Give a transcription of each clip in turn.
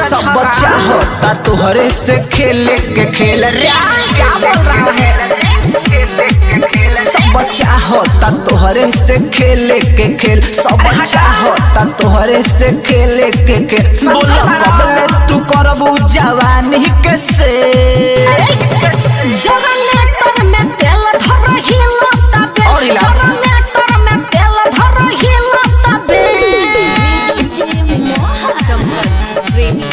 सब बच्चा होता तोहरे से खेले के खेल क्या बोल रहा है? सब बच्चा होता तोहरे से खेले के खेल सब बच्चा होता तोहरे से खेले के खेल बोला कबले तू करबू जवानी के से जनरेटर में तेल धर हिलता बे जनरेटर में तेल धर हिलता बे चंपल प्रेमी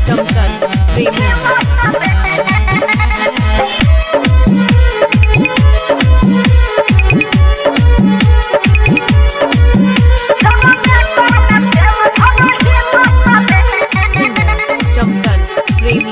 चंपल प्रेमी चंपल प्रेमी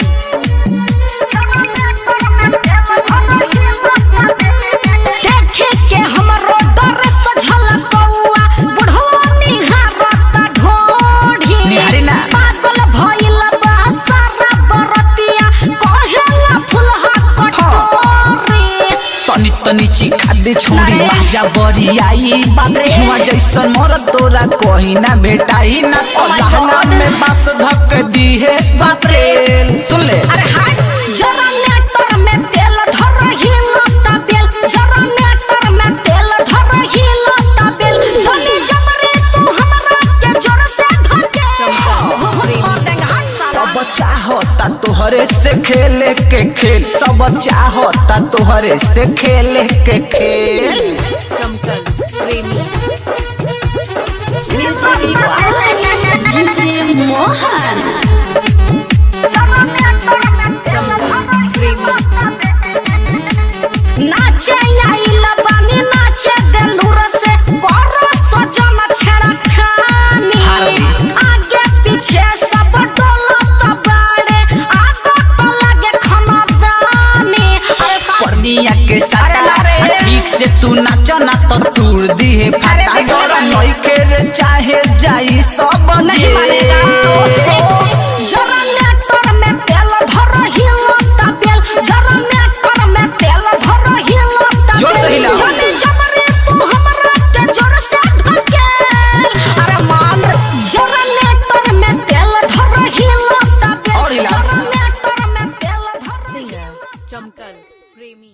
देखे के हमरो डर सझल कौआ बुढ़वा निहारता ढोढ़ी निहारी ना। पागल भइल बा सारा बरतिया कहेला फुलहा कटोरी तनी तनी चिखा दे छोड़ी अरे। बाजा बरी आई बाप रे। हुआ जैसन मोर तोरा कहीं ना भेटाई ना तो Oh my लहंगा God। में बस धक दी है सटेल सुन ले अरे हट जनरेटर में तेल धर हिलता बेल जनरेटर में तेल धर हिलता बेल जनी जबरे तू हमरा के जोर से धके सब बच्चा होता तोहरे से खेले के खेल सब बच्चा होता तोहरे से खेले के खेल चंपल प्रेमी म्यूजिक डीजे मोहन चंपल प्रेमी नाचे आइल बानी नाचे देलूर से करो सजन छेड़ा खानी हारदी। आगे पीछे सब डोलत बाड़े आगे तो लगे खनदानी अरे पर्निया के अरे साथ ना रे। ठीक से तू नाच ना तो तूर दी है फाटा अरे गरम नहीं नई के रे चाहे जाई सब नहीं मानेगा जनरेटर में तेल धर हिलता बेल जनरेटर में तेल धर हिलता जोर से हिलाओ। जनी जबरे तू हमरा के जोर से धकेल अरे मान जनरेटर में तेल धर हिलता बेल और हिलाओ। जनरेटर में तेल धर सिंगर चंपल प्रेमी।